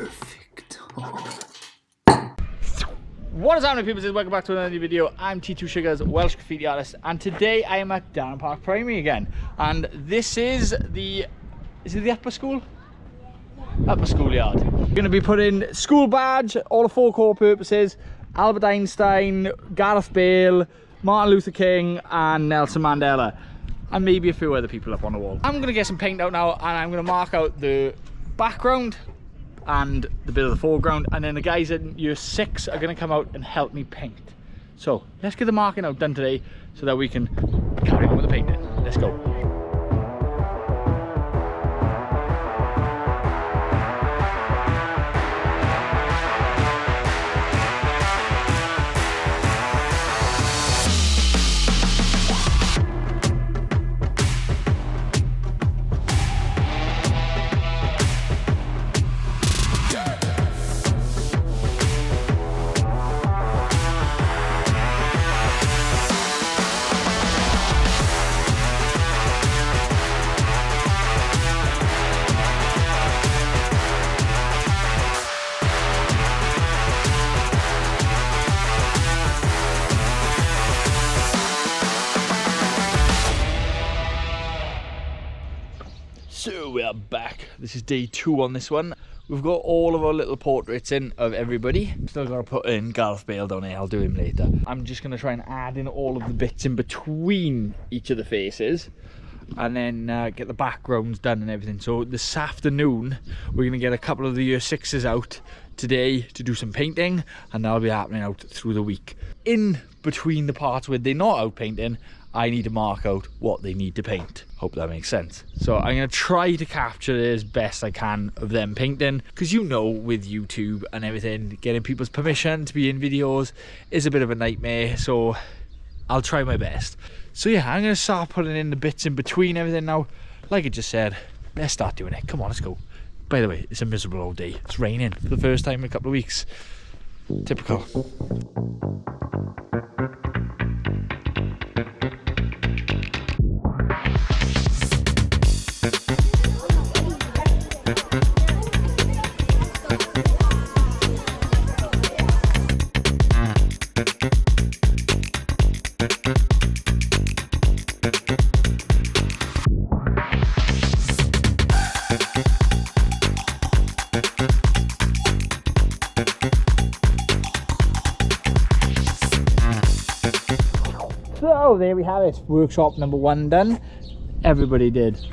Perfect. What is happening, people? Welcome back to another new video. I'm T2 Sugars, Welsh graffiti artist, and today I am at Darren Park Primary again. And this is the upper school? Upper schoolyard. We're going to be putting school badge, all the four core purposes, Albert Einstein, Gareth Bale, Martin Luther King, and Nelson Mandela, and maybe a few other people up on the wall. I'm going to get some paint out now, and I'm going to mark out the background and the bit of the foreground, and then the guys in year 6 are going to come out and help me paint. So let's get the marking out done today so that we can carry on with the painting. Let's go. So we are back. This is day 2 on this one. We've got all of our little portraits in of everybody. Still got to put in Gareth Bale down here. I'll do him later. I'm just going to try and add in all of the bits in between each of the faces, and then get the backgrounds done and everything. So this afternoon we're going to get a couple of the year 6s out today to do some painting, and that'll be happening out through the week. In between the parts where they're not out painting, I need to mark out what they need to paint. Hope that makes sense. So I'm going to try to capture it as best I can of them painting, because you know, with YouTube and everything, getting people's permission to be in videos is a bit of a nightmare, so I'll try my best. So yeah, I'm going to start putting in the bits in between everything now. Like I just said, let's start doing it. Come on, let's go. By the way, it's a miserable old day. It's raining for the first time in a couple of weeks. Typical. So there we have it, workshop number 1 done. Everybody did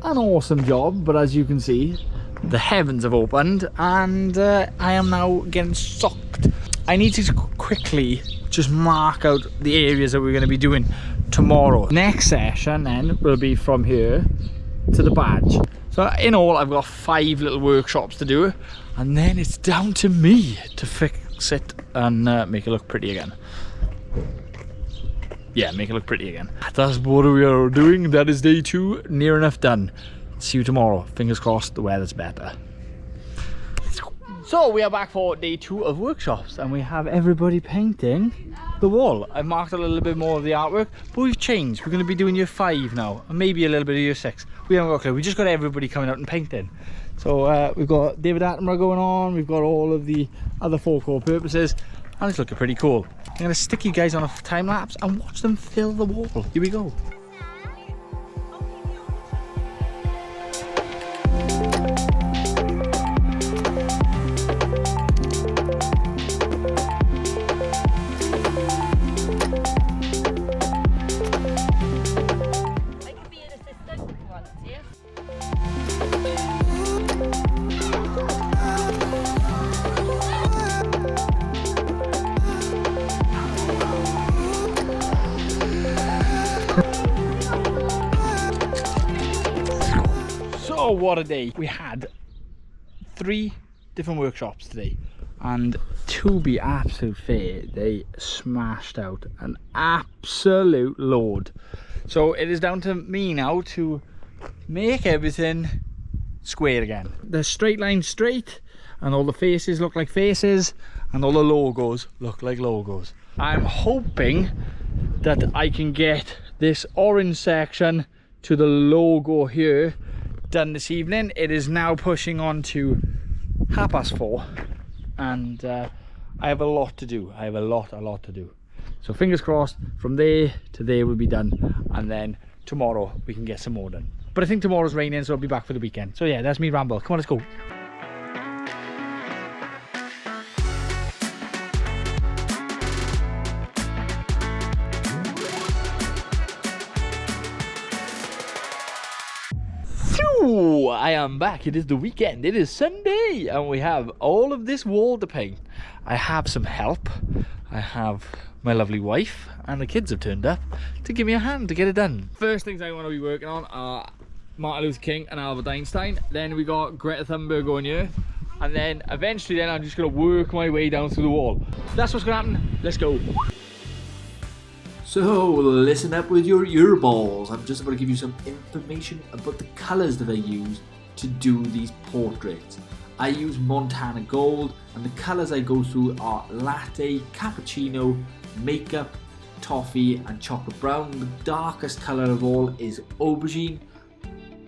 an awesome job, but as you can see, the heavens have opened and I am now getting socked. I need to quickly just mark out the areas that we're going to be doing tomorrow. Next session then will be from here to the badge. So in all, I've got 5 little workshops to do, and then it's down to me to fix it and make it look pretty again. Yeah, make it look pretty again. That's what we are doing. That is day 2, near enough done. See you tomorrow. Fingers crossed the weather's better. So we are back for day 2 of workshops, and we have everybody painting the wall. I've marked a little bit more of the artwork, but we've changed. We're going to be doing year 5 now, and maybe a little bit of year 6. We haven't got a clue. We just got everybody coming out and painting. So we've got David Attenborough going on. We've got all of the other 4 core purposes, and it's looking pretty cool. I'm going to stick you guys on a time lapse and watch them fill the wall. Here we go. I can be an assistant once, yes? Oh, what a day. We had 3 different workshops today, and to be absolute fair, they smashed out an absolute load. So it is down to me now to make everything square again. The straight line straight, and all the faces look like faces, and all the logos look like logos. I'm hoping that I can get this orange section to the logo here done this evening. It is now pushing on to 4:30, and I have a lot to do. I have a lot to do. So fingers crossed, from there to there we'll be done, and then tomorrow we can get some more done. But I think tomorrow's raining, so I'll be back for the weekend. So yeah, that's me ramble. Come on, let's go. I am back. It is the weekend. It is Sunday, and we have all of this wall to paint. I have some help. I have my lovely wife, and the kids have turned up to give me a hand to get it done. First things I want to be working on are Martin Luther King and Albert Einstein. Then we got Greta Thunberg going here, and then eventually I'm just going to work my way down through the wall. That's what's going to happen. Let's go. So listen up with your earballs. I'm just about to give you some information about the colours that I use to do these portraits. I use Montana Gold, and the colours I go through are latte, cappuccino, makeup, toffee and chocolate brown. The darkest colour of all is aubergine.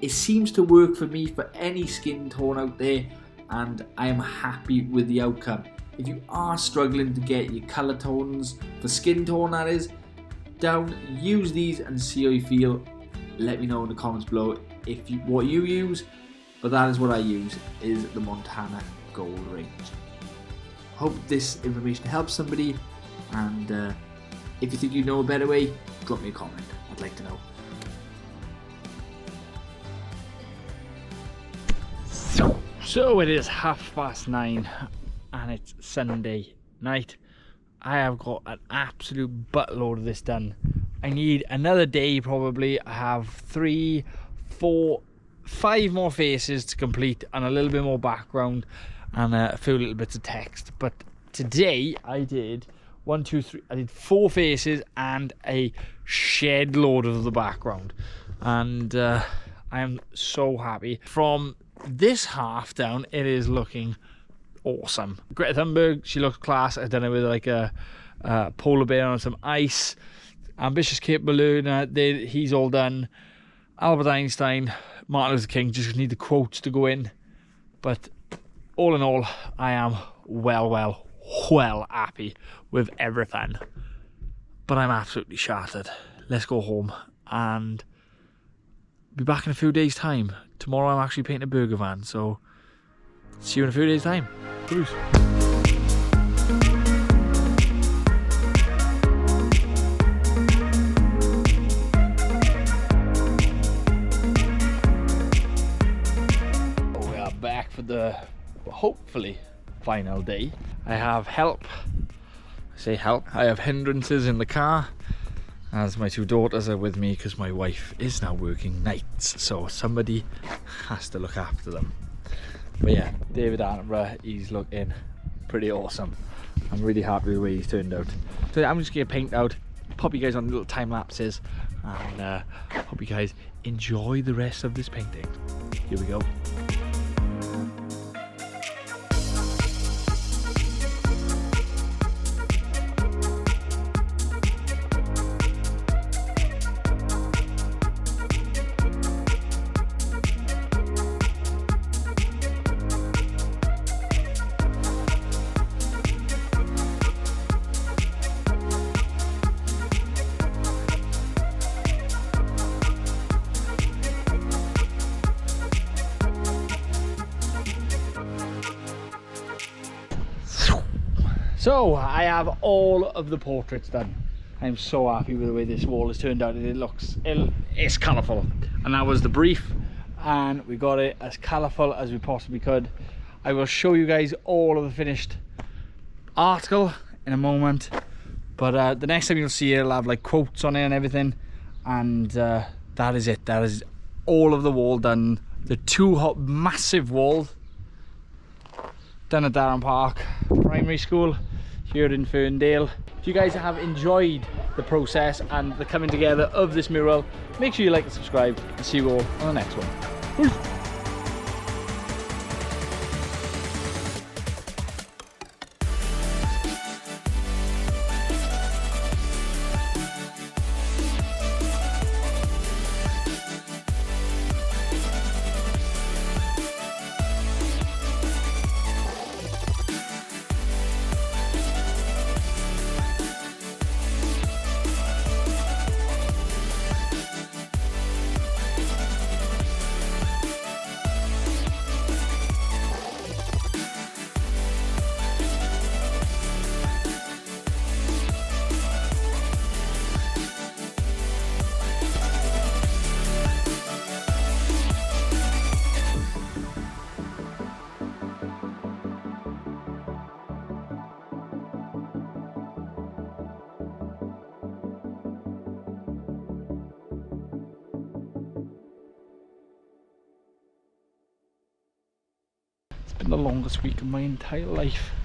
It seems to work for me for any skin tone out there, and I am happy with the outcome. If you are struggling to get your colour tones, for skin tone that is, down, use these and see how you feel. Let me know in the comments below what you use, but that is what I use, is the Montana Gold range. Hope this information helps somebody, and if you think you know a better way, drop me a comment. I'd like to know. So it is 9:30 and it's Sunday night. I have got an absolute buttload of this done. I need another day probably. I have 3, 4, 5 more faces to complete, and a little bit more background, and a few little bits of text. But today I did 1, 2, 3. I did 4 faces and a shed load of the background, and I am so happy. From this half down, it is looking awesome. Greta Thunberg, she looks class. I've done it with like a polar bear on some ice. Ambitious Cape Balloon, he's all done. Albert Einstein, Martin Luther King, just need the quotes to go in. But all in all, I am well happy with everything. But I'm absolutely shattered. Let's go home and be back in a few days' time. Tomorrow I'm actually painting a burger van, so see you in a few days' time. Peace. We are back for the hopefully final day. I have help. I say help. I have hindrances in the car, as my 2 daughters are with me because my wife is now working nights, so somebody has to look after them. But yeah, David Attenborough, he's looking pretty awesome. I'm really happy with the way he's turned out. So I'm just going to paint out, pop you guys on little time lapses, and hope you guys enjoy the rest of this painting. Here we go. So I have all of the portraits done. I'm so happy with the way this wall has turned out. It's colourful, and that was the brief, and we got it as colourful as we possibly could. I will show you guys all of the finished article in a moment, but the next time you'll see it, it'll have like quotes on it and everything, and that is it. That is all of the wall done. The 2 massive walls done at Darren Park Primary School here in Ferndale. If you guys have enjoyed the process and the coming together of this mural, make sure you like and subscribe, and see you all on the next one. Peace. been the longest week of my entire life.